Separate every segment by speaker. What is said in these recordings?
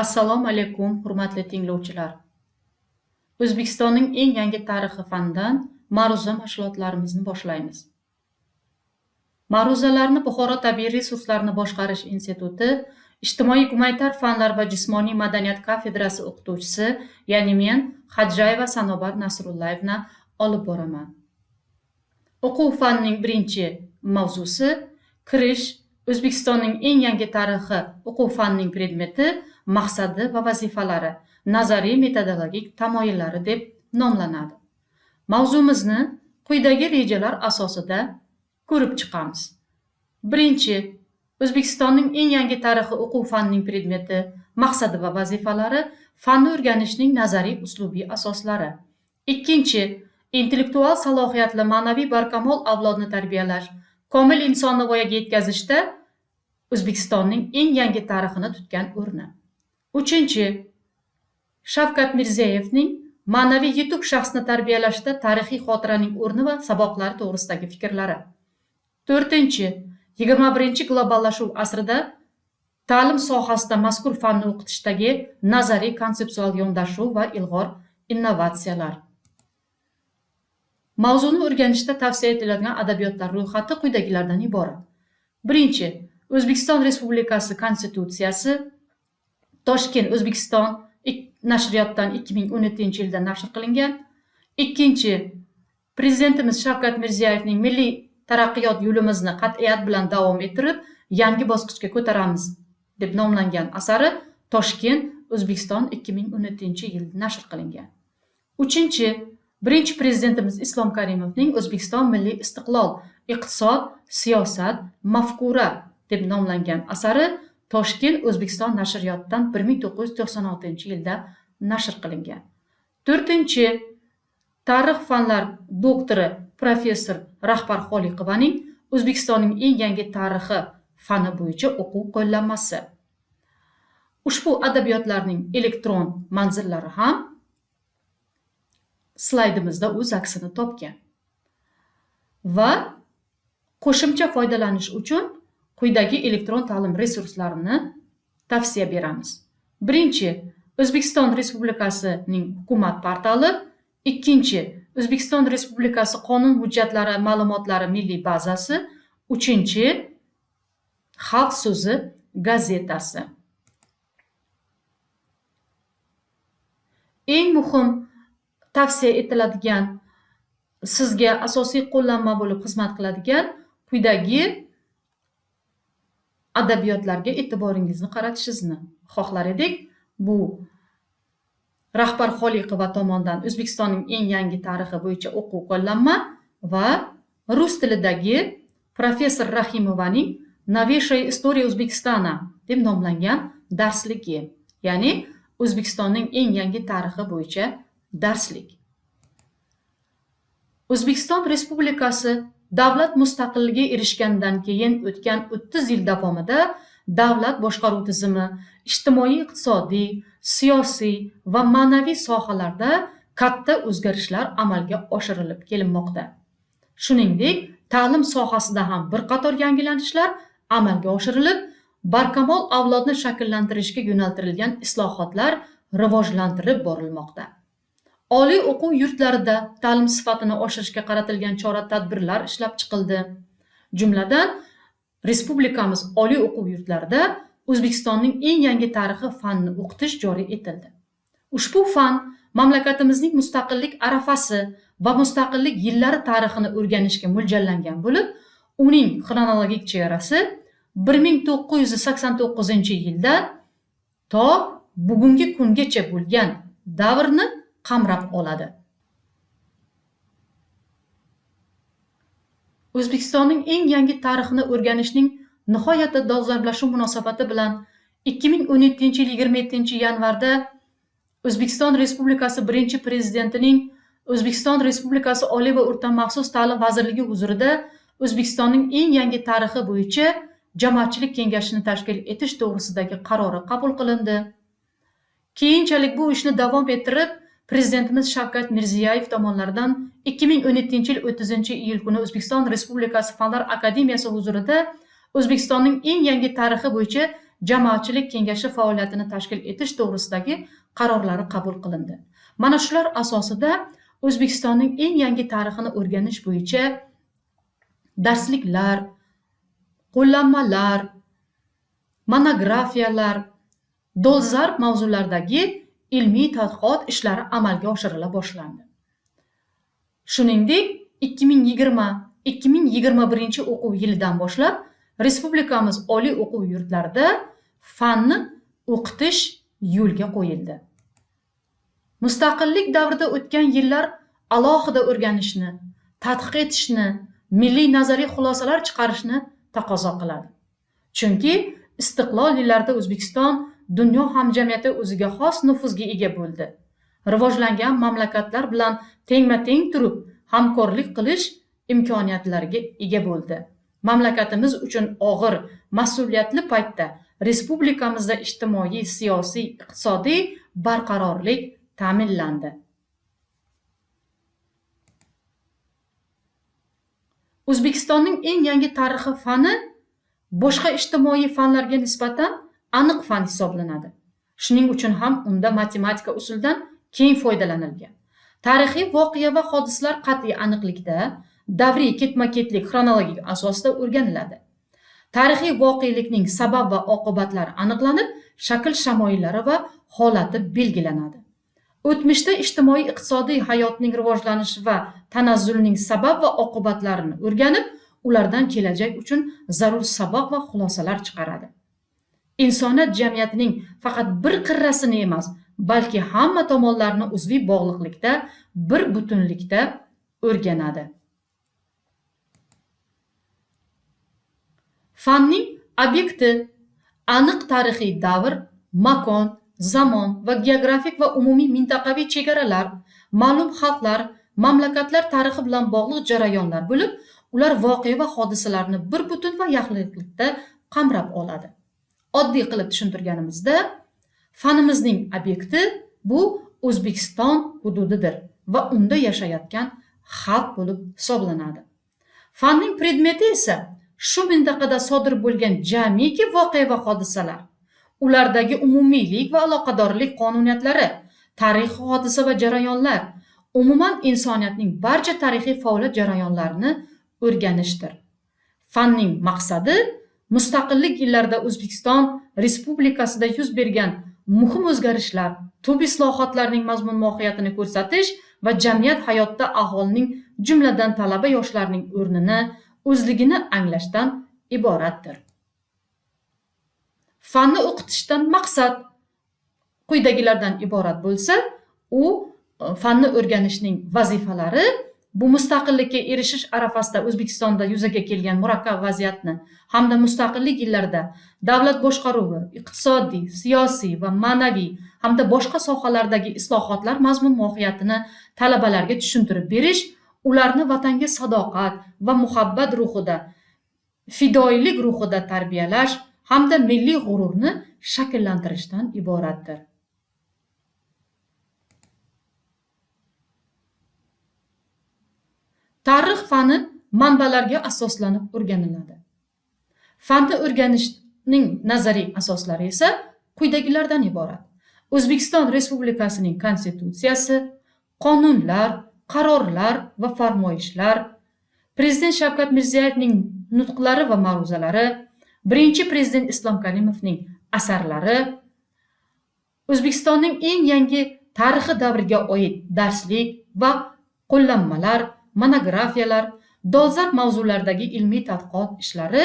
Speaker 1: Assalomu alaykum, hurmatli tinglovchilar. O'zbekistonning eng yangi tarixi fanidan ma'ruza mashg'ulotlarimizni boshlaymiz. Ma'ruzalarni Buxoro tabiiy resurslarni boshqarish instituti ijtimoiy-gumanitar fanlar va jismoniy madaniyat kafedrasi o'qituvchisi, ya'ni men Hajjayeva Sanobar Nasrullayevna olib boraman. O'quv fanining birinchi mavzusi kirish O'zbekistonning eng yangi tarixi o'quv fanining predmeti, maqsadi va vazifalari, nazariy metodologik tamoyillari deb nomlanadi. Mavzumizni quyidagi rejalar asosida ko'rib chiqamiz. Birinchi, O'zbekistonning eng yangi tarixi o'quv fanining predmeti, maqsadi va vazifalari, fanni o'rganishning nazariy uslubiy asoslari. Ikkinchi, intellektual salohiyatli ma'naviy barkamol avlodni tarbiyalash, komil insonni voyaga yetkazishda O'zbekistonning eng yangi tarixini tutgan o'rni. Uchinchi, Shavkat Mirziyoyevning ma'naviy yetuk shaxsni tarbiyalashda tarixiy xotiraning o'rni va saboqlari to'g'risidagi fikrlari. To'rtinchi, 21 globallashuv asrida ta'lim sohasida mazkur fanni o'qitishdagi nazariy konseptual yondashuv va ilg'or innovatsiyalar. Mavzuni o'rganishda tavsiya etiladigan adabiyotlar ro'yxati quyidagilardan iborat. Birinchi, O'zbekiston Respublikasi Konstitutsiyasi, Toshkent, O'zbekiston nashriyotdan 2017-yilda nashr qilingan. Ikkinchi, Prezidentimiz Shavkat Mirziyoyevning milliy taraqqiyot yo'limizni qat'iyat bilan davom ettirib, yangi bosqichga ko'taramiz deb nomlangan asari Toshkent, O'zbekiston 2017-yilda nashr qilingan. Uchinchi, Birinchi Prezidentimiz Islom Karimovning O'zbekiston milliy istiqlol, iqtisod, siyosat, mafkura deb nomlangan asari Toshkent, O'zbekiston nashriyotidan 1996-yilda nashr qilingan. To'rtinchi, Tarix fanlar doktori professor Rahbar Xoliqovaning O'zbekistonning eng yangi tarixi fani bo'yicha o'quv qo'llanmasi. Ushbu adabiyotlarning elektron manzillari ham slaydimizda o'z aksini topgan. Va qo'shimcha foydalanish uchun quyidagi elektron ta'lim resurslarini tavsiya beramiz. Birinchi, O'zbekiston Respublikasining hukumat portali. Ikkinchi, O'zbekiston Respublikasi qonun hujjatlari ma'lumotlari milliy bazasi. Uchinchi, Xalq so'zi gazetasi. Eng muhim tavsiya etiladigan, sizga asosiy qo'llanma bo'lib xizmat qiladigan quyidagi adabiyotlarga e'tiboringizni qaratishingizni xohlar edik. Bu Rahbar Xoliqova tomonidan O'zbekistonning eng yangi tarixi bo'yicha o'quv qo'llanma va rus tilidagi professor Rahimovaning Noveyshaya Istoriya O'zbekistona deb nomlangan darsligi, ya'ni O'zbekistonning eng yangi tarixi bo'yicha darslik. O'zbekiston Respublikasi davlat mustaqilligiga erishgandan keyin o'tgan 30 yil davomida davlat boshqaruv tizimi ijtimoiy, iqtisodiy, siyosiy va ma'naviy sohalarda katta o'zgarishlar amalga oshirilib kelinmoqda. Shuningdek, ta'lim sohasida ham bir qator yangilanishlar amalga oshirilib, barkamol avlodni shakllantirishga yo'naltirilgan islohotlar rivojlantirib borilmoqda. Oliy o'quv yurtlarida ta'lim sifatini oshirishga qaratilgan chora-tadbirlar ishlab chiqildi. Jumladan, respublikamiz oliy o'quv yurtlarida O'zbekistonning eng yangi tarixi fanni o'qitish joriy etildi. Ushbu fan mamlakatimizning mustaqillik arafasi va mustaqillik yillari tarixini o'rganishga mo'ljallangan bo'lib, uning xronologik chegarasi 1989-yildan to bugungi kungacha bo'lgan davrni qamrab oladi. O'zbekistonning eng yangi tarixini o'rganishning nihoyatda dolzarblashuv munosabati bilan 2017-yil 27-yanvarda O'zbekiston Respublikasi birinchi Prezidentining O'zbekiston Respublikasi Oliy va o'rta maxsus ta'lim vazirligi huzurida O'zbekistonning eng yangi tarixi bo'yicha jamoatchilik kengashini tashkil etish to'g'risidagi qarori qabul qilindi. Keyinchalik bu ishni davom ettirib, Prezidentimiz Shavkat Mirziyoyev tomonidan 2017-yil 30-iyul kuni O'zbekiston Respublikasi Fanlar akademiyasi huzurida O'zbekistonning eng yangi tarixi bo'yicha jamoatchilik kengashi faoliyatini tashkil etish to'g'risidagi qarorlari qabul qilindi. Mana shular asosida O'zbekistonning eng yangi tarixini o'rganish bo'yicha darsliklar, qo'llanmalar, monografiyalar, dolzarb mavzulardagi ilmiy tadqiqot ishlari amalga oshirila boshlandi. Shuningdek, 2020-2021 o'quv yilidan boshlab respublikamiz oliy o'quv yurtlarida fanni o'qitish yo'lga qo'yildi. Mustaqillik davrida o'tgan yillar alohida o'rganishni, tadqiq etishni, milliy nazariy xulosalar chiqarishni taqozo qiladi. Chunki istiqlol yillarida O'zbekiston dunyo hamjamiyati o'ziga xos nufuzga ega bo'ldi. Rivojlangan mamlakatlar bilan tengma-teng turib, hamkorlik qilish imkoniyatlariga ega bo'ldi. Mamlakatimiz uchun og'ir, mas'uliyatli paytda respublikamizda ijtimoiy, siyosiy, iqtisodiy barqarorlik ta'minlandi. O'zbekistonning eng yangi tarixi fani boshqa ijtimoiy fanlarga nisbatan aniq fan hisoblanadi. Shuning uchun ham unda matematika usulidan keng foydalanilgan. Tarixiy voqea va hodisalar qat'iy aniqlikda, davriy ketma-ketlik xronologik asosda o'rganiladi. Tarixiy voqelikning sabab va oqibatlari aniqlanib, shakl shamoyillari va holati belgilanadi. O'tmishda ijtimoiy iqtisodiy hayotning rivojlanishi va tanazzulining sabab va oqibatlarini o'rganib, ulardan kelajak uchun zarur saboq va xulosalar chiqaradi. Insoniyat jamiyatining faqat bir qirrasini emas, balki hamma tomonlarini uzviy bog'liqlikda, bir butunlikda o'rganadi. Fanning obyekti aniq tarixiy davr, makon, zamon va geografik va umumiy mintaqaviy chegaralar, ma'lum xalqlar, mamlakatlar tarixi bilan bog'liq jarayonlar bo'lib, ular voqea va hodisalarni bir butun va yaxlitlikda qamrab oladi. Oddiy qilib tushuntirganimizda, fanimizning obyekti bu O'zbekiston hududidir va unda yashayotgan xalq bo'lib hisoblanadi. Fanning predmeti esa shu mintaqada sodir bo'lgan jamiki voqea va hodisalar, ulardagi umumiylik va aloqadorlik qonuniyatlari, tarixiy hodisa va jarayonlar, umuman insoniyatning barcha tarixiy faoliyat jarayonlarini o'rganishdir. Fanning maqsadi mustaqillik yillarida O'zbekiston Respublikasida yuz bergan muhim o'zgarishlar, tub islohotlarning mazmun mohiyatini ko'rsatish va jamiyat hayotida aholining, jumladan talaba yoshlarning o'rnini, o'zligini anglashdan iboratdir. Fanni o'qitishdan maqsad quyidagilardan iborat bo'lsa, u fanni o'rganishning vazifalari bu mustaqillikka erishish arafasida O'zbekistonda yuzaga kelgan murakkab vaziyatni hamda mustaqillik yillarida davlat boshqaruvi, iqtisodiy, siyosiy va ma'naviy hamda boshqa sohalardagi islohotlar mazmun mohiyatini talabalarga tushuntirib berish, ularni vatanga sadoqat va muhabbat ruhida, fidoyilik ruhida tarbiyalash hamda milliy g'ururni shakllantirishdan iboratdir. Tarix fani manbalarga asoslanib o'rganiladi. Fanni o'rganishning nazariy asoslari esa quyidagilardan iborat. O'zbekiston Respublikasining Konstitutsiyasi, qonunlar, qarorlar va farmoyishlar, Prezident Shavkat Mirziyoyevning nutqlari va ma'ruzalari, Birinchi Prezident Islom Karimovning asarlari, O'zbekistonning eng yangi tarixi davriga oid darslik va qo'llanmalar, monografiyalar, dolzarb mavzulardagi ilmiy tadqiqot ishlari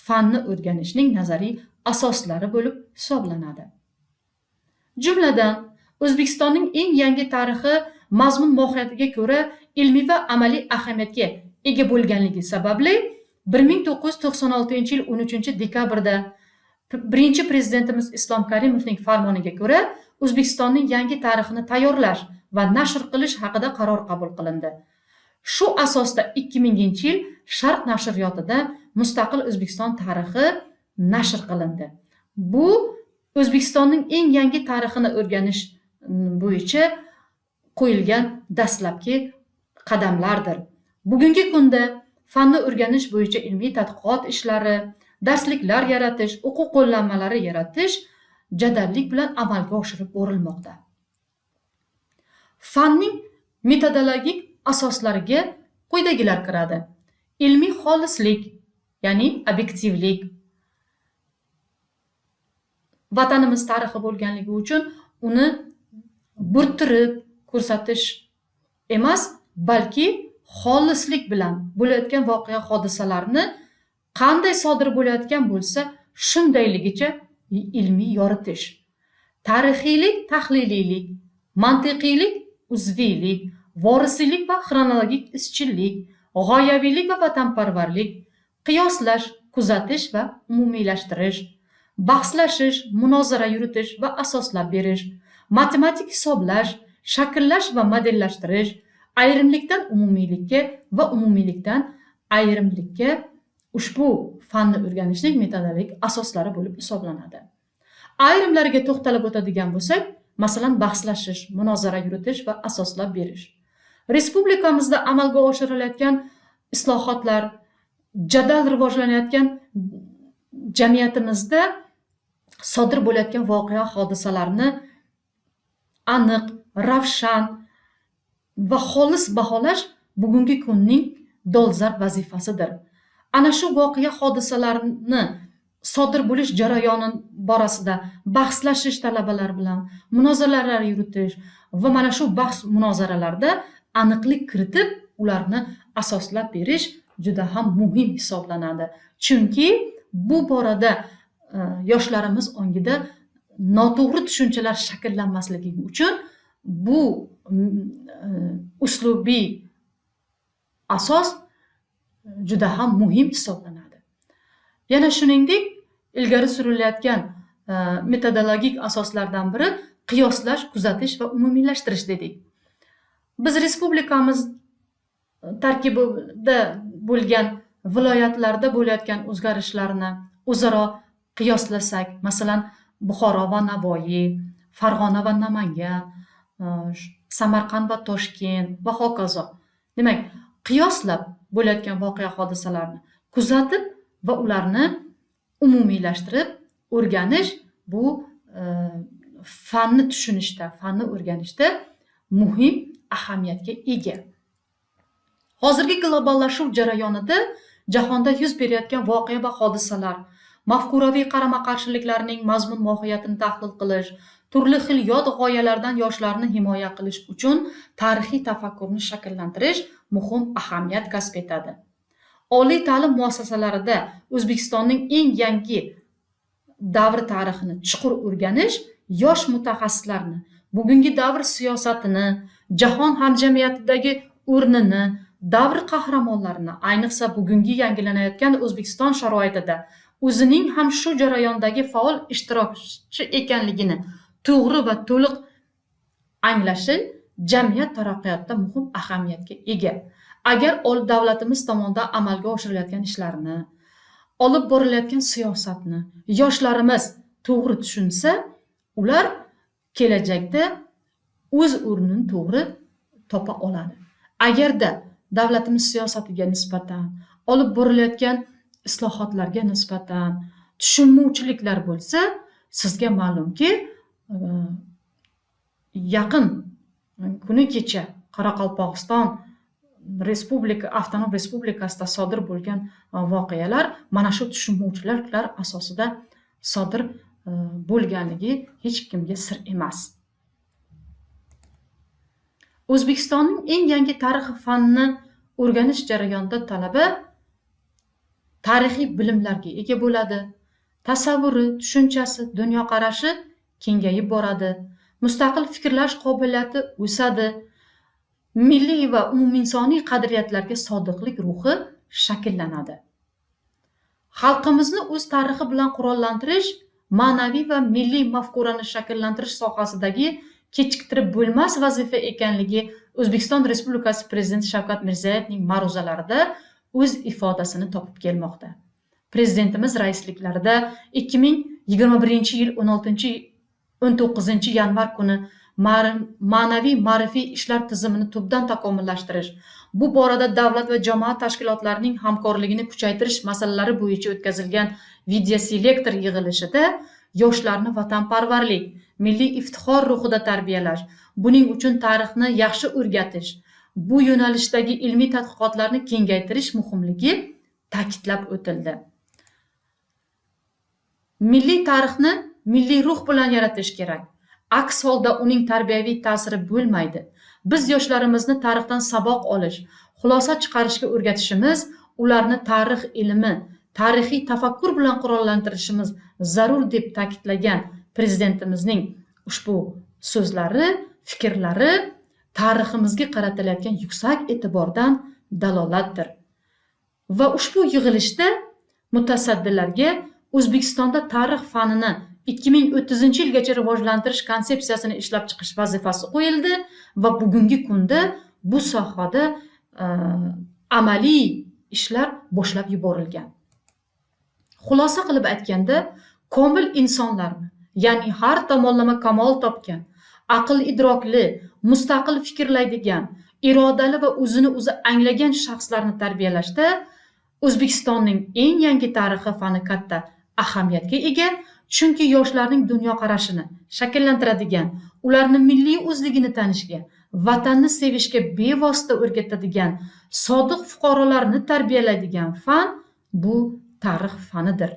Speaker 1: fanni o'rganishning nazariy asoslari bo'lib hisoblanadi. Jumladan, O'zbekistonning eng yangi tarixi mazmun mohiyatiga ko'ra ilmiy va amaliy ahamiyatga ega bo'lganligi sababli 1996-yil 13-dekabrda Birinchi Prezidentimiz Islom Karimovning farmoniga ko'ra O'zbekistonning yangi tarixini tayyorlash va nashr qilish haqida qaror qabul qilindi. Shu asosda 2000-yil Sharq nashriyotida Mustaqil O'zbekiston tarixi nashr qilindi. Bu O'zbekistonning eng yangi tarixini o'rganish bo'yicha qo'yilgan dastlabki qadamlardir. Bugungi kunda fanni o'rganish bo'yicha ilmiy tadqiqot ishlari, darsliklar yaratish, o'quv qo'llanmalari yaratish jadallik bilan amalga oshirib borilmoqda. Fanning metodologik asoslariga quyidagilar kiradi. Ilmiy xolislik, ya'ni obyektivlik. Vatanimiz tarixi bo'lganligi uchun uni burtirib ko'rsatish emas, balki xolislik bilan bo'layotgan voqea hodisalarni qanday sodir bo'layotgan bo'lsa, shundayligicha ilmiy yoritish. Tarixiylik, tahliliylik, mantiqiylik, uzviylik, vorisiylik va xronologik izchillik, g'oyaviylik va vatanparvarlik, qiyoslash, kuzatish va umumiylashtirish, bahslashish, munozara yuritish va asoslab berish, matematik hisoblash, shakllash va modellashtirish, ayrimlikdan umumiylikka va umumiylikdan ayrimlikka ushbu fanni o'rganishning metodologik asoslari bo'lib hisoblanadi. Ayrimlariga to'xtalib o'tadigan bo'lsak, masalan, bahslashish, munozara yuritish va asoslab berish. Respublikamizda amalga oshirilayotgan islohotlar, jadal rivojlanayotgan jamiyatimizda sodir bo'layotgan voqea hodisalarni aniq, ravshan va xolis baholash bugungi kunning dolzarb vazifasidir. Ana shu voqea hodisalarni sodir bo'lish jarayoni borasida bahslashish talabalar bilan, munozaralar yuritish va mana shu bahs munozaralarda aniqlik kiritib, ularni asoslab berish juda ham muhim hisoblanadi. Chunki bu borada yoshlarimiz ongida noto'g'ri tushunchalar shakllanmasligi uchun bu uslubiy asos juda ham muhim hisoblanadi. Yana shuningdek, ilgari surilayotgan metodologik asoslardan biri qiyoslash, kuzatish va umumiylashtirish dedik. Biz respublikamiz tarkibida bo'lgan viloyatlarda bo'layotgan o'zgarishlarni o'zaro qiyoslasak, masalan, Buxoro va Navoiy, Farg'ona va Namangan, Samarqand va Toshkent va hokazo. Demak, qiyoslab bo'layotgan voqea hodisalarni kuzatib va ularni umumiylashtirib o'rganish bu fanni tushunishda, fanni o'rganishda muhim ahamiyatga ega. Hozirgi globallashuv jarayonida jahonda yuz berayotgan voqea va hodisalar, mafkuraviy qarama-qarshiliklarning mazmun mohiyatini tahlil qilish, turli xil yod g'oyalardan yoshlarni himoya qilish uchun tarixiy tafakkurni shakllantirish muhim ahamiyat kasb etadi. Oliy ta'lim muassasalarida O'zbekistonning eng yangi davr tarixini chuqur o'rganish yosh mutaxassislarni, bugungi davr siyosatini, jahon hamjamiyatidagi o'rnini, davr qahramonlarini, ayniqsa bugungi yangilanayotgan O'zbekiston sharoitida o'zining ham shu jarayondagi faol ishtirokchi ekanligini to'g'ri va to'liq anglashi jamiyat taraqqiyotida muhim ahamiyatga ega. Agar davlatimiz tomonidan amalga oshirilayotgan ishlarni, olib borilayotgan siyosatni yoshlarimiz to'g'ri tushunsa, ular kelajakda o'z o'rnini to'g'ri topa oladi. Agarda davlatimiz siyosatiga nisbatan, olib borilayotgan islohotlarga nisbatan tushunmovchiliklar bo'lsa, sizga ma'lumki, yaqin kuni kecha Qoraqalpog'iston avtonom respublikasida sodir bo'lgan voqealar mana shu tushunmovchiliklar asosida sodir bo'lganligi hech kimga sir emas. O'zbekistonning eng yangi tarix fanni o'rganish jarayonida talaba tarixiy bilimlarga ega bo'ladi. Tasavvuri, tushunchasi, dunyoqarashi kengayib boradi. Mustaqil fikrlash qobiliyati o'sadi. Milliy va umuminsoniy qadriyatlarga sodiqlik ruhi shakllanadi. Xalqimizni o'z tarixi bilan qurollantirish, ma'naviy va milliy mafkurani shakllantirish sohasidagi kechiktirib bo'lmas vazifa ekanligi O'zbekiston Respublikasi Prezidenti Shavkat Mirziyoyevning ma'ruzalarida o'z ifodasini topib kelmoqda. Prezidentimiz raisliklarida 2021-yil 19 yanvar kuni ma'naviy ma'rifiy ishlar tizimini tubdan takomillashtirish, bu borada davlat va jamoat tashkilotlarining hamkorligini kuchaytirish masalalari bo'yicha o'tkazilgan videoselektor yig'ilishida yoshlarni vatanparvarlik, milliy iftixor ruhida tarbiyalash, buning uchun tarixni yaxshi o'rgatish, bu yo'nalishdagi ilmiy tadqiqotlarni kengaytirish muhimligi ta'kidlab o'tildi. Milliy tarixni milliy ruh bilan yaratish kerak. Aks holda uning tarbiyaviy ta'siri bo'lmaydi. Biz yoshlarimizni tarixdan saboq olish, xulosa chiqarishga o'rgatishimiz, ularni tarix ilmi, tarixiy tafakkur bilan qurollantirishimiz zarur deb ta'kidlagan Prezidentimizning ushbu so'zlari, fikrlari tariximizga qaratilayotgan yuksak e'tibordan dalolatdir. Va ushbu yig'ilishda mutasaddilarga O'zbekistonda tarix fanini 2030-yilgacha rivojlantirish konsepsiyasini ishlab chiqish vazifasi qo'yildi va bugungi kunda bu sohada amaliy ishlar boshlab yuborilgan. Xulosa qilib aytganda, komil insonlarni, ya'ni har tomonlama kamol topgan, aql idrokli, mustaqil fikrlaydigan, irodali va o'zini o'zi anglagan shaxslarni tarbiyalashda O'zbekistonning eng yangi tarixi fani katta ahamiyatga ega, chunki yoshlarning dunyoqarashini shakllantiradigan, ularni milliy o'zligini tanishga, vatanni sevishga bevosita o'rgatadigan, sodiq fuqarolarni tarbiyalaydigan fan bu tarix fanidir.